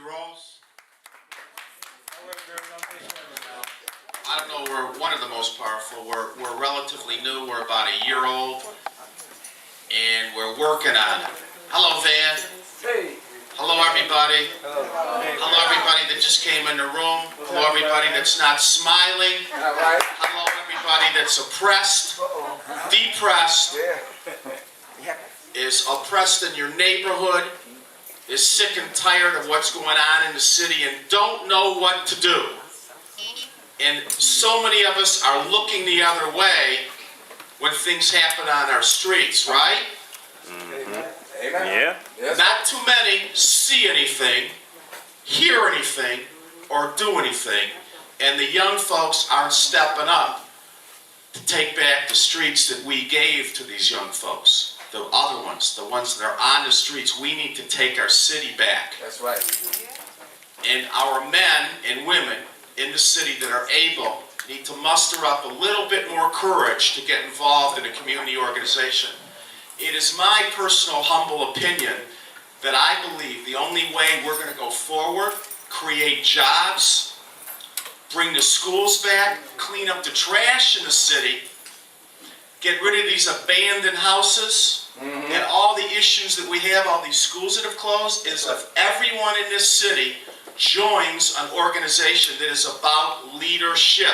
rolls. I don't know, we're one of the most powerful. We're relatively new. We're about a year old, and we're working on it. Hello, Van. Hey. Hello, everybody. Hello, everybody that just came in the room. Hello, everybody that's not smiling. All right. Hello, everybody that's oppressed, depressed, is oppressed in your neighborhood, is sick and tired of what's going on in the city and don't know what to do. And so many of us are looking the other way when things happen on our streets, right? Amen. Yeah. Yes. Not too many see anything, hear anything, or do anything, and the young folks aren't stepping up to take back the streets that we gave to these young folks. The other ones, the ones that are on the streets, we need to take our city back. That's right. And our men and women in the city that are able need to muster up a little bit more courage to get involved in a community organization. It is my personal humble opinion that I believe the only way we're going to go forward, create jobs, bring the schools back, clean up the trash in the city, get rid of these abandoned houses, and all the issues that we have, all these schools that have closed, is if everyone in this city joins an organization that is about leadership.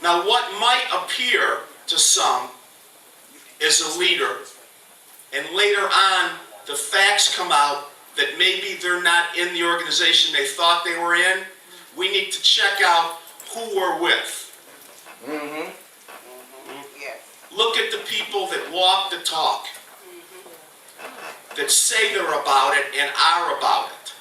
Now, what might appear to some is a leader, and later on, the facts come out that maybe they're not in the organization they thought they were in, we need to check out who we're with. Look at the people that walk the talk, that say they're about it and are about it.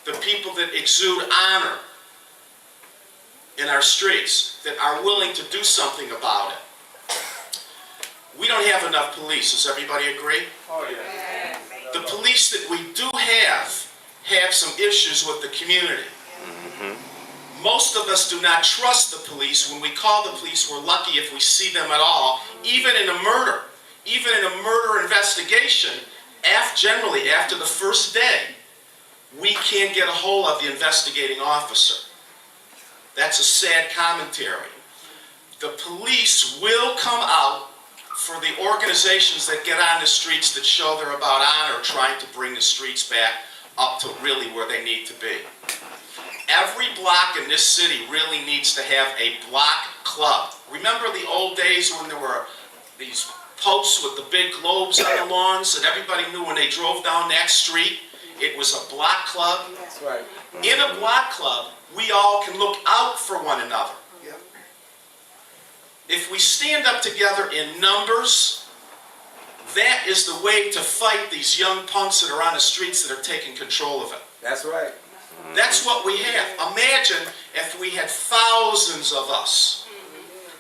The people that exude honor in our streets, that are willing to do something about it. We don't have enough police, does everybody agree? Oh, yeah. The police that we do have some issues with the community. Most of us do not trust the police. When we call the police, we're lucky if we see them at all. Even in a murder investigation, generally after the first day, we can't get a hold of the investigating officer. That's a sad commentary. The police will come out for the organizations that get on the streets that show they're about honor, trying to bring the streets back up to really where they need to be. Every block in this city really needs to have a block club. Remember the old days when there were these posts with the big globes on the lawns, and everybody knew when they drove down that street, it was a block club? That's right. In a block club, we all can look out for one another. If we stand up together in numbers, that is the way to fight these young punks that are on the streets that are taking control of it. That's right. That's what we have. Imagine if we had thousands of us.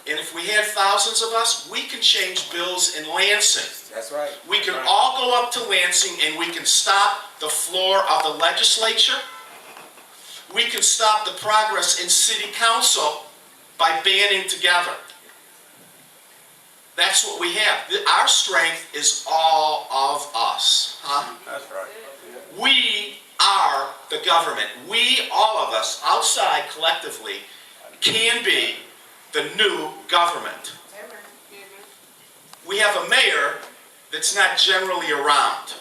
And if we had thousands of us, we can change bills in Lansing. That's right. We can all go up to Lansing and we can stop the floor of the legislature. We can stop the progress in city council by banding together. That's what we have. Our strength is all of us. That's right. We are the government. We, all of us, outside collectively, can be the new government. We have a mayor that's not generally around.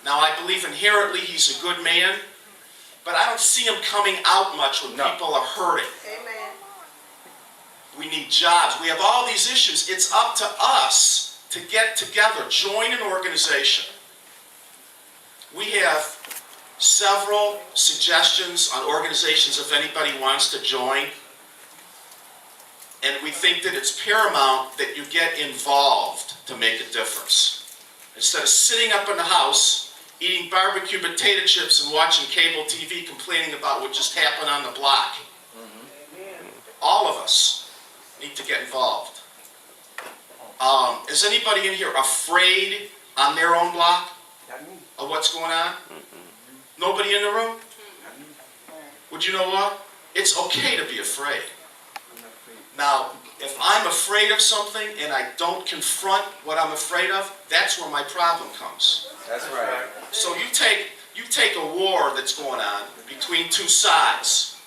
Now, I believe inherently he's a good man, but I don't see him coming out much when people are hurting. We need jobs. We have all these issues. It's up to us to get together, join an organization. We have several suggestions on organizations if anybody wants to join. And we think that it's paramount that you get involved to make a difference. Instead of sitting up in the house, eating barbecue potato chips and watching cable TV complaining about what just happened on the block. All of us need to get involved. Is anybody in here afraid on their own block of what's going on? Nobody in the room? Would you know what? It's okay to be afraid. Now, if I'm afraid of something and I don't confront what I'm afraid of, that's where my problem comes. That's right. So you take You take a war that's going on between two sides,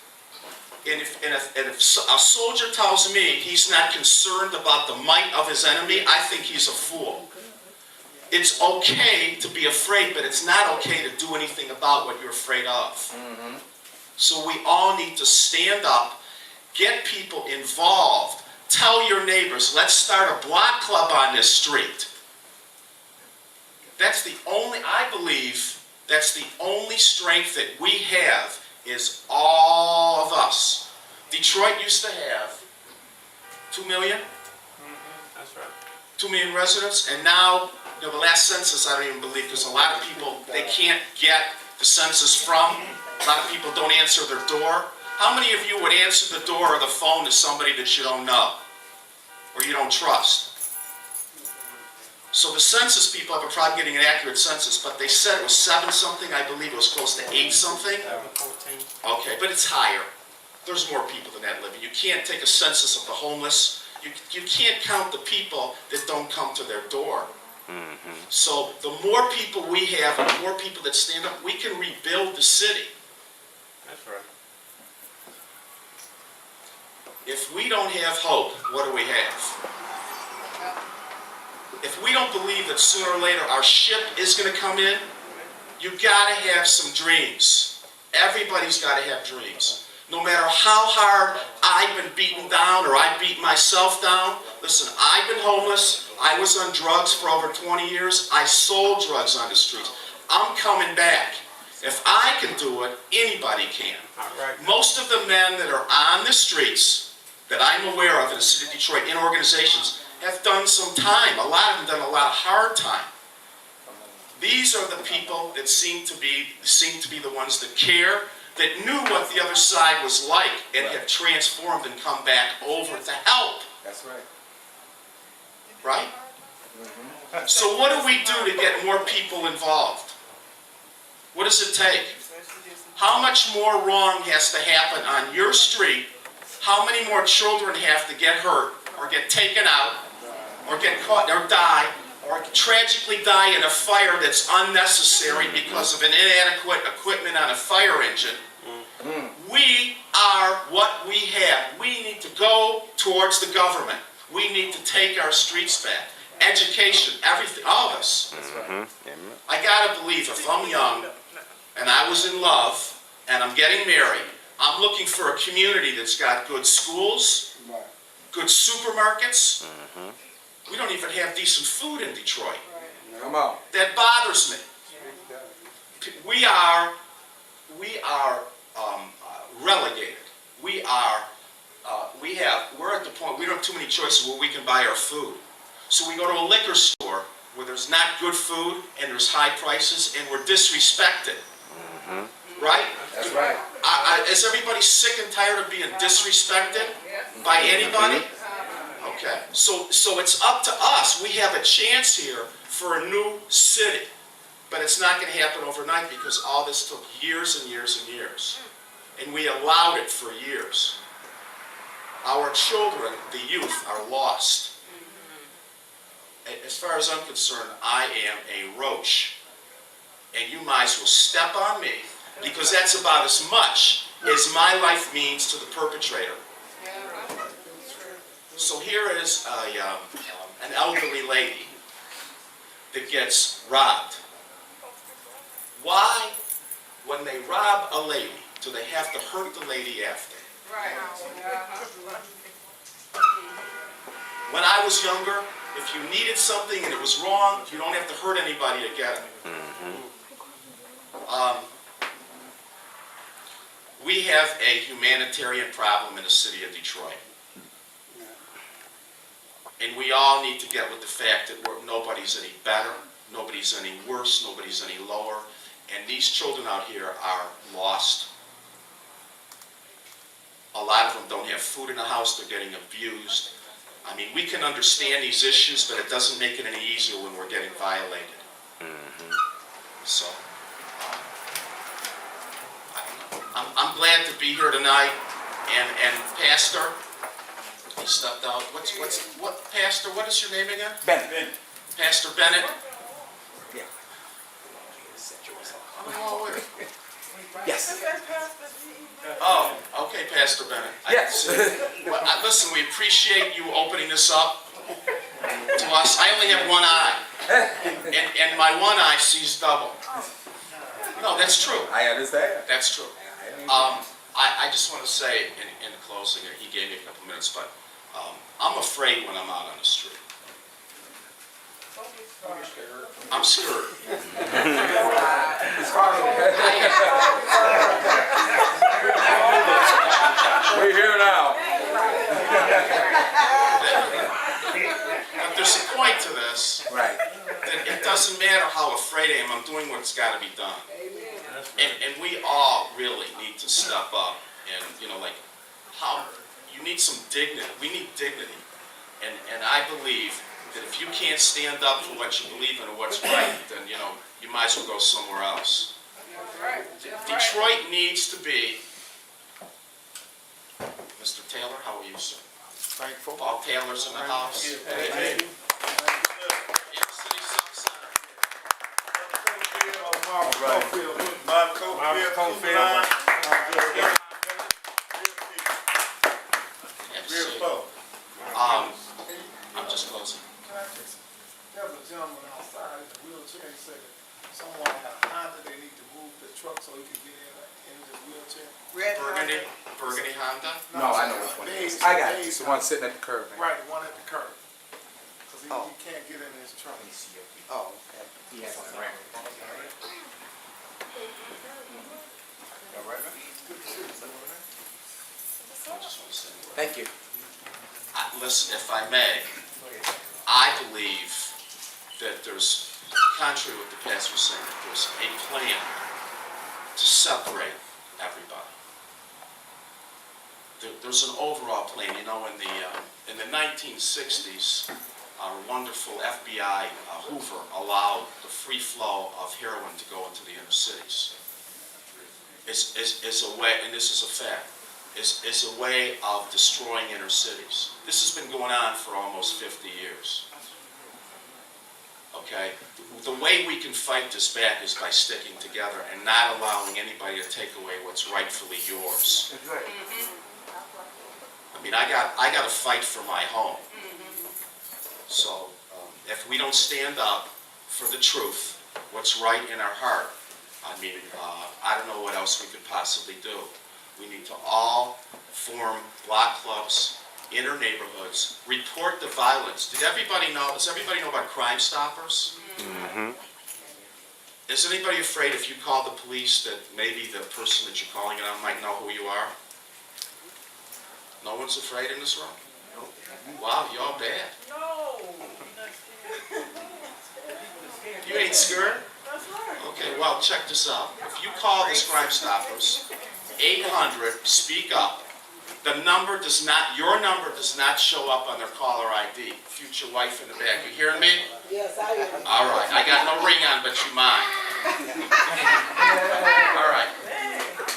and if a soldier tells me he's not concerned about the might of his enemy, I think he's a fool. It's okay to be afraid, but it's not okay to do anything about what you're afraid of. So we all need to stand up, get people involved, tell your neighbors, let's start a block club on this street. That's the only, I believe, that's the only strength that we have is all of us. Detroit used to have 2 million? That's right. 2 million residents, and now, you know, the last census, I don't even believe, because a lot of people, they can't get the census from. A lot of people don't answer their door. How many of you would answer the door or the phone to somebody that you don't know or you don't trust? So the census people have a problem getting an accurate census, but they said it was 7 something. I believe it was close to 8 something. 14. Okay, but it's higher. There's more people than that living. You can't take a census of the homeless. You can't count the people that don't come to their door. So the more people we have, the more people that stand up, we can rebuild the city. That's right. If we don't have hope, what do we have? If we don't believe that sooner or later our ship is going to come in, you got to have some dreams. Everybody's got to have dreams. No matter how hard I've been beaten down or I beat myself down, listen, I've been homeless. I was on drugs for over 20 years. I sold drugs on the streets. I'm coming back. If I can do it, anybody can. All right. Most of the men that are on the streets that I'm aware of in the city of Detroit, in organizations, have done some time. A lot of them done a lot of hard time. These are the people that seem to be the ones that care, that knew what the other side was like and have transformed and come back over to help. That's right. Right? So what do we do to get more people involved? What does it take? How much more wrong has to happen on your street? How many more children have to get hurt or get taken out or get caught or die or tragically die in a fire that's unnecessary because of an inadequate equipment on a fire engine? We are what we have. We need to go towards the government. We need to take our streets back. Education, everything, all of us. I gotta believe if I'm young and I was in love and I'm getting married, I'm looking for a community that's got good schools, good supermarkets. We don't even have decent food in Detroit. Come on. That bothers me. We are relegated. We're at the point, we don't have too many choices where we can buy our food. So we go to a liquor store where there's not good food and there's high prices and we're disrespected. Right? That's right. Is everybody sick and tired of being disrespected by anybody? Okay. So it's up to us. We have a chance here for a new city. But it's not going to happen overnight because all this took years and years and years. And we allowed it for years. Our children, the youth, are lost. As far as I'm concerned, I am a roach. And you might as well step on me because that's about as much as my life means to the perpetrator. So here is an elderly lady that gets robbed. Why, when they rob a lady, do they have to hurt the lady after? When I was younger, if you needed something and it was wrong, you don't have to hurt anybody to get it. We have a humanitarian problem in the city of Detroit. And we all need to get with the fact that nobody's any better, nobody's any worse, nobody's any lower. And these children out here are lost. A lot of them don't have food in the house, they're getting abused. I mean, we can understand these issues, but it doesn't make it any easier when we're getting violated. So, I'm glad to be here tonight. And Pastor, he stepped out. Pastor, what is your name again? Bennett. Pastor Bennett. Yeah. Oh, wait. Yes. Oh, okay, Pastor Bennett. Yes. Well, listen, we appreciate you opening this up to us. I only have one eye, and my one eye sees double. No, that's true. I understand. That's true. I just want to say in closing, he gave me a couple minutes, but I'm afraid when I'm out on the street. I'm scared. We're here now. But there's a point to this. Right. That it doesn't matter how afraid I am. I'm doing what's got to be done. That's right. And we all really need to step up and, like, how, you need some dignity. We need dignity. And I believe that if you can't stand up for what you believe in or what's right, then, you might as well go somewhere else. Detroit needs to be, Mr. Taylor, how are you, sir? Thankful. All Taylors in the house? Amen. Inner City Sub Center. Absolutely. I'm just closing. There's a gentleman outside in a wheelchair, he said that someone had a Honda, they need to move the truck so he can get in his wheelchair. Burgundy Honda? No, I know which one it is. I got it. It's the one sitting at the curb. Right, the one at the curb. Because he can't get in his truck. Oh, okay. He has a ramp. Good to see you, sir. I just want to say, Thank you. listen, if I may, I believe that there's, contrary to what the pastor was saying, that there's a plan to separate everybody. There's an overall plan. In the 1960s, our wonderful FBI Hoover allowed the free flow of heroin to go into the inner cities. It's a way, and this is a fact, is a way of destroying inner cities. This has been going on for almost 50 years. Okay? The way we can fight this back is by sticking together and not allowing anybody to take away what's rightfully yours. I mean, I got to fight for my home. So if we don't stand up for the truth, what's right in our heart, I mean, I don't know what else we could possibly do. We need to all form block clubs in our neighborhoods, report the violence. Does everybody know about Crime Stoppers? Is anybody afraid if you call the police that maybe the person that you're calling it on might know who you are? No one's afraid in this room? Wow, y'all bad. You ain't scared? Okay, well, check this out. If you call the Crime Stoppers, 800, speak up. Your number does not show up on their caller ID. Future wife in the back, you hearing me? Yes, I am. All right, I got no ring on, but you mind. All right,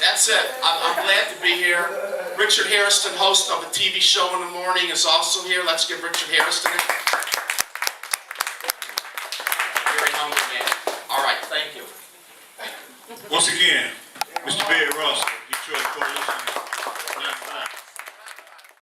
that's it. I'm glad to be here. Richard Hairston, host of a TV show in the morning, is also here. Let's give Richard Hairston a very humble man. All right, thank you. Once again, Mr. Barry Ross, Detroit Coalition.